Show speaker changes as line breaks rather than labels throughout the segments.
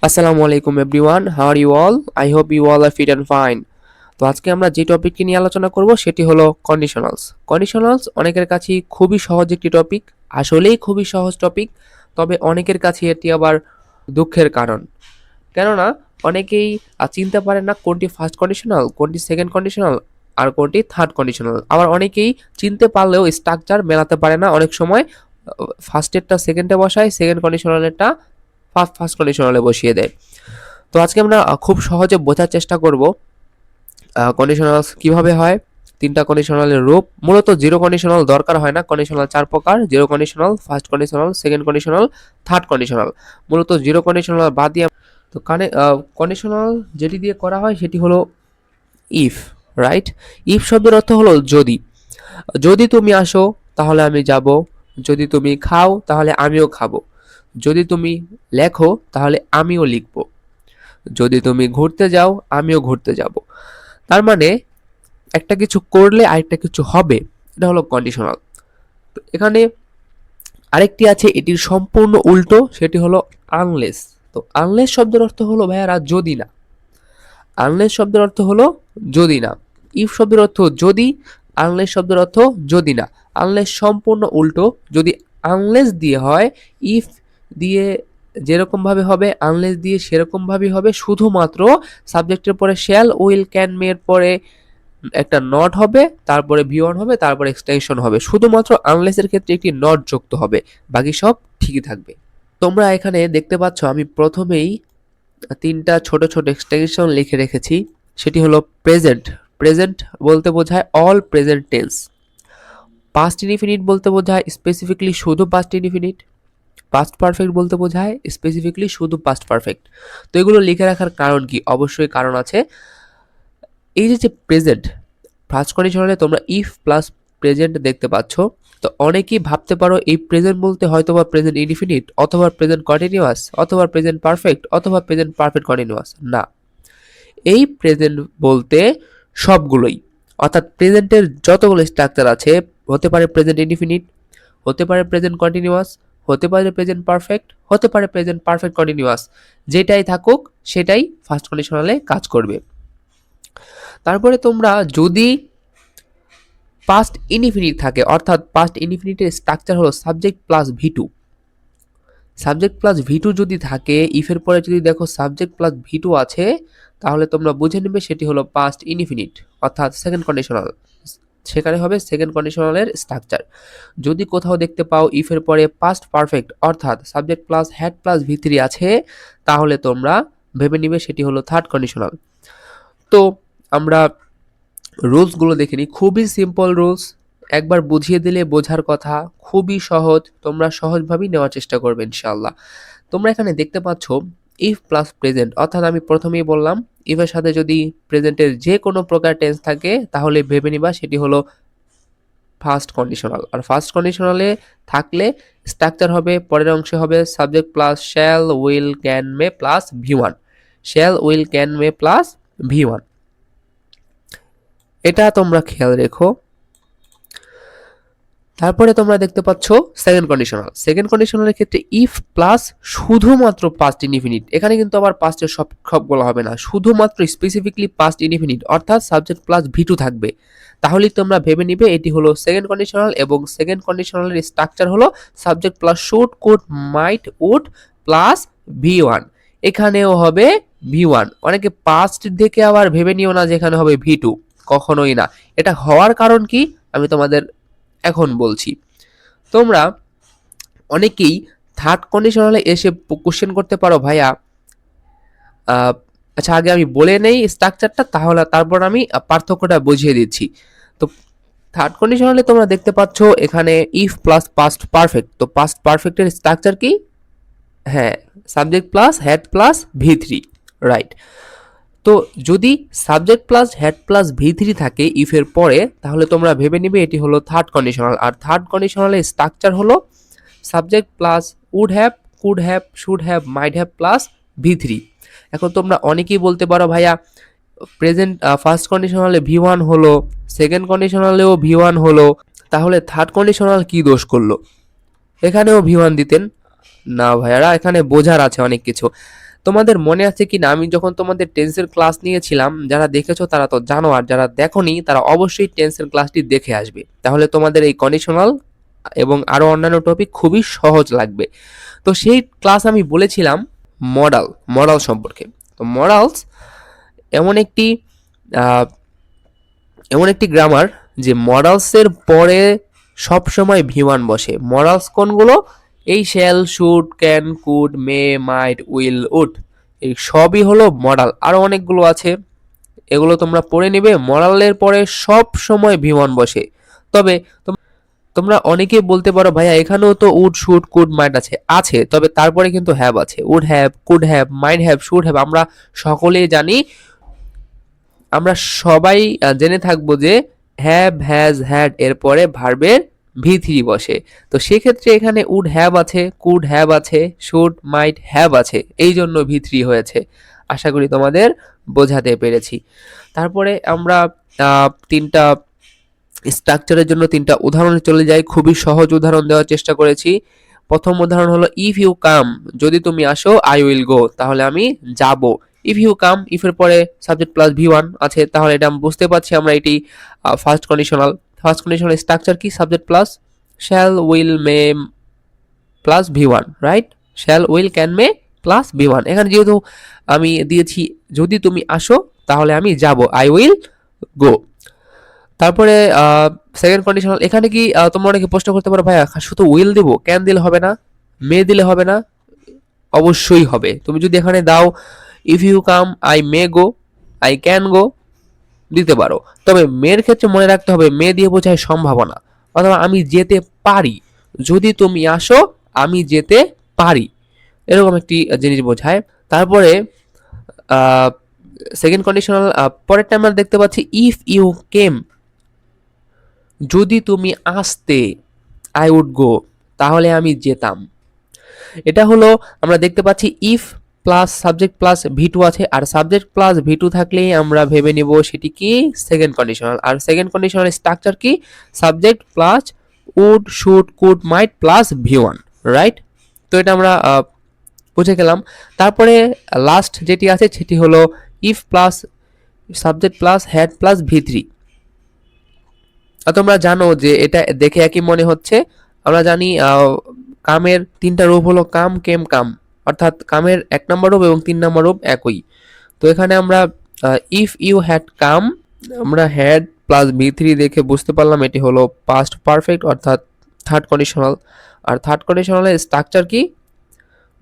আসসালামু আলাইকুম everyone, how are you all? I hope you all are fit and fine. তো আজকে আমরা যে টপিকটি নিয়ে আলোচনা করব সেটি হলো কন্ডিশনালস। কন্ডিশনালস অনেকের কাছেই খুবই সহজ একটি টপিক, আসলেই খুবই সহজ টপিক। তবে অনেকের কাছে এটি আবার দুঃখের কারণ, কেননা অনেকেই চিনতে পারে না কোনটি ফার্স্ট কন্ডিশনাল, কোনটি সেকেন্ড কন্ডিশনাল আর কোনটি থার্ড কন্ডিশনাল। আবার অনেকেই চিনতে পারলেও স্ট্রাকচার মেলাতে পারে না, অনেক সময় ফার্স্টেরটা সেকেন্ডে বসায়, সেকেন্ড কন্ডিশনালেরটা ফার্স্ট কন্ডিশনালে বসিয়ে দেয়। তো আজকে আমরা খুব সহজে বোঝার চেষ্টা করব কন্ডিশনালস কিভাবে হয়, তিনটা কন্ডিশনালের রূপ। মূলত জিরো কন্ডিশনাল দরকার হয় না। কন্ডিশনাল চার প্রকার: zero conditional, first conditional, second conditional, third conditional. মূলত জিরো কন্ডিশনাল বাদ দিয়ে তো কন্ডিশনাল যেটি দিয়ে করা হয় সেটি হলো ইফ, রাইট? ইফ শব্দের অর্থ হলো যদি। যদি তুমি আসো তাহলে আমি যাব, যদি তুমি খাও তাহলে আমিও খাবো, যদি তুমি লেখো তাহলে আমিও লিখবো, যদি তুমি ঘুরতে যাও আমিও ঘুরতে যাব। তার মানে একটা কিছু করলে আরেকটা কিছু হবে, এটা হলো কন্ডিশনাল। তো এখানে আরেকটি আছে, এটির সম্পূর্ণ উল্টো, সেটি হলো আনলেস। তো আনলেস শব্দের অর্থ হলো ভাইয়ারা যদি না। আনলেস শব্দের অর্থ হলো যদি না। ইফ শব্দের অর্থ যদি, আনলেস শব্দের অর্থ যদি না। আনলেস সম্পূর্ণ উল্টো। যদি আনলেস দিয়ে হয়, ইফ দিয়ে যেরকম ভাবে হবে আনলেস দিয়ে সেরকম ভাবেই হবে, শুধুমাত্র সাবজেক্টের পরে শ্যাল উইল ক্যান মে এর পরে একটা নট হবে, তারপরে ভি ওয়ান হবে, তারপরে এক্সটেনশন হবে। শুধুমাত্র আনলেসের ক্ষেত্রে একটি নট যুক্ত হবে, বাকি সব ঠিকই থাকবে। তোমরা এখানে দেখতে পাচ্ছ আমি প্রথমেই তিনটা ছোট ছোট এক্সটেনশন লিখে রেখেছি। সেটি হলো প্রেজেন্ট। প্রেজেন্ট বলতে বোঝায় all present tense. Past indefinite বলতে বোঝায় স্পেসিফিকলি শুধু পাস্ট ইনডিফিনিট। পাস্ট পারফেক্ট বলতে বোঝায় স্পেসিফিকলি শুধু পাস্ট পারফেক্ট। তো এগুলো লিখে রাখার কারণ কি? অবশ্যই কারণ আছে। এই যে প্রেজেন্ট, ফার্স্ট কন্ডিশনালে তোমরা ইফ প্লাস প্রেজেন্ট দেখতে পাচ্ছ। তো অনেকেই ভাবতে পারো এই প্রেজেন্ট বলতে হয়তোবা প্রেজেন্ট ইনডিফিনিট, অথবা প্রেজেন্ট কন্টিনিউয়াস, অথবা প্রেজেন্ট পারফেক্ট, অথবা প্রেজেন্ট পারফেক্ট কন্টিনিউয়াস। না, এই প্রেজেন্ট বলতে সবগুলোই, অর্থাৎ প্রেজেন্টের যতগুলো স্ট্রাকচার আছে, হতে পারে প্রেজেন্ট ইনডিফিনিট, হতে পারে প্রেজেন্ট কন্টিনিউয়াস, হতে পারে প্রেজেন্ট পারফেক্ট, হতে পারে প্রেজেন্ট পারফেক্ট কন্টিনিউয়াস। যেটাই থাকুক সেটাই ফার্স্ট কন্ডিশনালে কাজ করবে। তারপরে তোমরা যদি পাস্ট ইনডিফিনিট থাকে, অর্থাৎ পাস্ট ইনডিফিনিটের স্ট্রাকচার হলো subject plus V two. Subject plus V two যদি থাকে, ইফের পরে যদি দেখো সাবজেক্ট প্লাস ভি টু আছে, তাহলে তোমরা বুঝে নেবে সেটি হলো পাস্ট ইনডিফিনিট, অর্থাৎ সেকেন্ড কন্ডিশনাল। সেখানে হবে সেকেন্ড কন্ডিশনালের স্ট্রাকচার। যদি কোথাও দেখতে পাও ইফের পরে পাস্ট পারফেক্ট, অর্থাৎ subject plus had plus V three আছে, তাহলে তোমরা ভেবে নিবে সেটি হলো থার্ড কন্ডিশনাল। তো আমরা রুলসগুলো দেখে নিই। খুবই সিম্পল রুলস, একবার বুঝিয়ে দিলে বোঝার কথা, খুবই সহজ। তোমরা সহজভাবেই নেওয়ার চেষ্টা করবে ইনশাআল্লাহ। তোমরা এখানে দেখতে পাচ্ছ ইফ প্লাস প্রেজেন্ট, অর্থাৎ আমি প্রথমেই বললাম ইফের সাথে যদি প্রেজেন্টের যে কোনো প্রকার টেন্স থাকে তাহলে ভেবে নিবা সেটি হলো ফার্স্ট কন্ডিশনাল। আর ফার্স্ট কন্ডিশনালে থাকলে স্ট্রাকচার হবে, পরের অংশে হবে subject plus shall will can may plus V one. Shall will can may plus V one, এটা তোমরা খেয়াল রেখো। তারপরে তোমরা দেখতে পাচ্ছ সেকেন্ড কন্ডিশনাল। সেকেন্ড কন্ডিশনালের ক্ষেত্রে ইফ প্লাস শুধুমাত্র পাস্ট ইনডিফিনিট। এখানে কিন্তু আবার পাস্টের সব বলা হবে না, শুধুমাত্র স্পেসিফিকলি পাস্ট ইনডিফিনিট, অর্থাৎ সাবজেক্ট প্লাস ভি টু থাকবে। তাহলেই তোমরা ভেবে নিবে এটি হলো সেকেন্ড কন্ডিশনাল, এবং সেকেন্ড কন্ডিশনালের স্ট্রাকচার হলো subject plus should, could, might, would plus V one. এখানেও হবে ভি ওয়ান। অনেকে পাস্ট দেখে আবার ভেবে নিও না যেখানে হবে ভি টু, কখনোই না। এটা হওয়ার কারণ কি আমি তোমাদের এখন বলছি। তোমরা অনেকেই থার্ড কন্ডিশনালে এসে কোশ্চেন করতে পারো, ভাইয়া আচ্ছা আগে আমি বলে নেই স্ট্রাকচারটা, তাহলে তারপর আমি পার্থক্যটা বুঝিয়ে দিচ্ছি। তো থার্ড কন্ডিশনালে তোমরা দেখতে পাচ্ছ এখানে ইফ প্লাস পাস্ট পারফেক্ট। তো পাস্ট পারফেক্টের স্ট্রাকচার কি? হ্যাঁ, subject plus had plus V three, right. তো যদি subject plus had plus V three থাকে ইফের পরে, তাহলে তোমরা ভেবে নিবে এটি হলো থার্ড কন্ডিশনাল। আর থার্ড কন্ডিশনালের স্ট্রাকচার হলো subject plus would have, could have, should have, might have plus V three. এখন তোমরা অনেকেই বলতে পারো, ভাইয়া প্রেজেন্ট ফার্স্ট কন্ডিশনালে ভি ওয়ান হলো, সেকেন্ড কন্ডিশনালেও ভি ওয়ান হলো, তাহলে থার্ড কন্ডিশনাল কি দোষ করলো? এখানেও ভি ওয়ান দিতেন। না ভাইয়ারা, এখানে বোঝার আছে অনেক কিছু। তোমাদের মনে আছে কি না, আমি যখন তোমাদের টেন্সের ক্লাস নিয়েছিলাম, যারা দেখেছো তারা তো জানো, আর যারা দেখোনি তারা অবশ্যই টেন্সের ক্লাসটি দেখে আসবে, তাহলে তোমাদের এই কন্ডিশনাল এবং আরো অন্যান্য টপিক খুবই সহজ লাগবে। তো সেই ক্লাস আমি বলেছিলাম মডাল সম্পর্কে। তো মডালস এমন একটি আহ, এমন একটি গ্রামার যে মডালসের পরে সব সময় ভি ওয়ান বসে। মডালস কোনগুলো? এই shall, should, can, could, may, might, will, would, এই সবই হলো মডাল। আরো অনেকগুলো আছে, এগুলো তোমরা পড়ে নিবে। মডালের পরে সব সময় ভি ওয়ান বসে। তবে তোমরা অনেকেই বলতে পারো ভাইয়া এখানেও তো উড, শুড, কুড, মাইট আছে। আছে, তবে তারপরে কিন্তু হ্যাভ আছে। Would have, could have, might have, should have. আমরা সকলেই জানি, আমরা সবাই জেনে থাকবো যে হ্যাভ, হ্যাজ, হ্যাড এর পরে ভার্বের ভি3 বসে। তো সেক্ষেত্রে এখানে উড হ্যাভ আছে, কুড হ্যাভ আছে, শুড, মাইট হ্যাভ আছে, এই জন্য ভি3 হয়েছে। আশা করি তোমাদের বোঝাতে পেরেছি। তারপরে আমরা তিনটা স্ট্রাকচারের জন্য তিনটা উদাহরণে চলে যাই। খুবই সহজ উদাহরণ দেওয়ার চেষ্টা করেছি। প্রথম উদাহরণ হলো ইফ ইউ কাম, যদি তুমি আসো, আই উইল গো, তাহলে আমি যাব। ইফ ইউ কাম, ইফ এর পরে সাবজেক্ট প্লাস ভি ওয়ান আছে, তাহলে এটা আমি বুঝতে পারছি আমরা এটি first conditional. First conditional structure কি? Subject plus shall, will, may plus V one, right? Shall, will, can, may plus V one. এখানে যেহেতু আমি দিয়েছি যদি তুমি আসো, তাহলে আমি যাব, আই উইল গো। তারপরে সেকেন্ড কন্ডিশনাল, এখানে কি তোমরা অনেকে প্রশ্ন করতে পারো ভাইয়া শুধু উইল দিব, ক্যান দিলে হবে না, মে দিলে হবে না? অবশ্যই হবে। তুমি যদি এখানে দাও if you come, I may go, I can go, দিতে পারো। তবে মেয়ের ক্ষেত্রে মনে রাখতে হবে মে দিয়ে বোঝায় সম্ভাবনা, অথবা আমি যেতে পারি। যদি তুমি আসো, আমি যেতে পারি, এরকম একটি জিনিস বোঝায়। তারপরে সেকেন্ড কন্ডিশনাল পরেরটা আমরা দেখতে পাচ্ছি ইফ ইউ কেম, যদি তুমি আসতে, আই উড গো, তাহলে আমি যেতাম। এটা হলো আমরা দেখতে পাচ্ছি ইফ প্লাস সাবজেক্ট প্লাস ভি2 আছে, আর সাবজেক্ট প্লাস ভি2 থাকলেই আমরা ভেবে নেব সেটি কি? Second conditional. আর সেকেন্ড কন্ডিশনাল স্ট্রাকচার কি? Subject plus would, should, could, might plus V one, right? তো এটা আমরা বুঝে গেলাম। তারপরে লাস্ট যেটি আছে সেটি হলো if plus subject plus had plus ভি3। তোমরা জানো যে এটা দেখে একই মনে হচ্ছে। আমরা জানি কামের তিনটা রূপ হলো কাম, কেম, কাম, অর্থাৎ কামের 1 নম্বর রূপ এবং 3 নম্বর রূপ একই। তো এখানে আমরা ইফ ইউ হ্যাড কাম, আমরা হ্যাড প্লাস ভি3 দেখে বুঝতে পারলাম এটি হলো পাস্ট পারফেক্ট, অর্থাৎ থার্ড কন্ডিশনাল। আর থার্ড কন্ডিশনালের স্ট্রাকচার কি?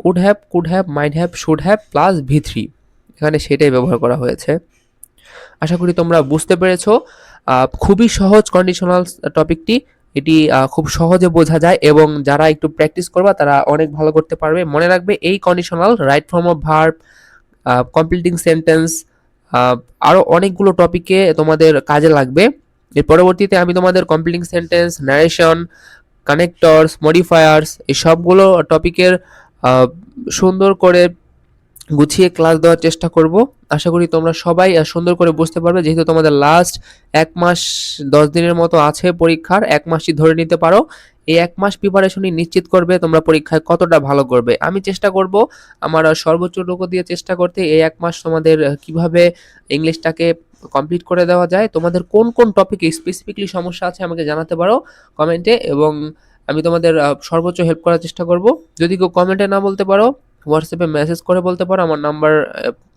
Would have, could have, might have, should have plus ভি3, এখানে সেটাই ব্যবহার করা হয়েছে। আশা করি তোমরা বুঝতে পেরেছো। খুবই সহজ কন্ডিশনাল টপিকটি, এটি খুব সহজে বোঝা যায়, এবং যারা একটু প্র্যাকটিস করবা তারা অনেক ভালো করতে পারবে। মনে রাখবে এই conditional right form of verb, completing sentence, আরও অনেকগুলো টপিকে তোমাদের কাজে লাগবে। এর পরবর্তীতে আমি তোমাদের completing sentence, narration, connectors, modifiers, এই সবগুলো টপিকের সুন্দর করে গুছিয়ে ক্লাস দেওয়ার চেষ্টা করব। আশা করি তোমরা সবাই সুন্দর করে বুঝতে পারবে, যেহেতু তোমাদের লাস্ট 1 মাস 10 দিনের মতো আছে পরীক্ষার। 1 মাসই ধরে নিতে পারো। এই 1 মাস প্রিপারেশনই নিশ্চিত করবে তোমরা পরীক্ষায় কতটা ভালো করবে। আমি চেষ্টা করব আমার সর্বোচ্চটুকু দিয়ে চেষ্টা করতে এই 1 মাস তোমাদের কিভাবে ইংলিশটাকে কমপ্লিট করে দেওয়া যায়। তোমাদের কোন কোন টপিকে স্পেসিফিকলি সমস্যা আছে আমাকে জানাতে পারো কমেন্টে, এবং আমি তোমাদের সর্বোচ্চ হেল্প করার চেষ্টা করব। যদি কেউ কমেন্টে না বলতে পারো, হোয়াটসঅ্যাপে মেসেজ করে বলতে পারো। আমার নাম্বার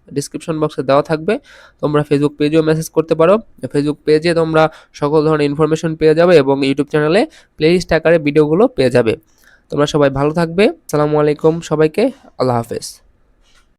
ডিসক্রিপশন বক্সে দেওয়া থাকবে। তোমরা ফেসবুক পেজেও মেসেজ করতে পারো। ফেসবুক পেজে তোমরা সকল ধরনের ইনফরমেশন পেয়ে যাবে, এবং ইউটিউব চ্যানেলে প্লেলিস্ট আকারে ভিডিওগুলো পেয়ে যাবে। তোমরা সবাই ভালো থাকবে। আসসালামু আলাইকুম সবাইকে। আল্লাহ হাফেজ।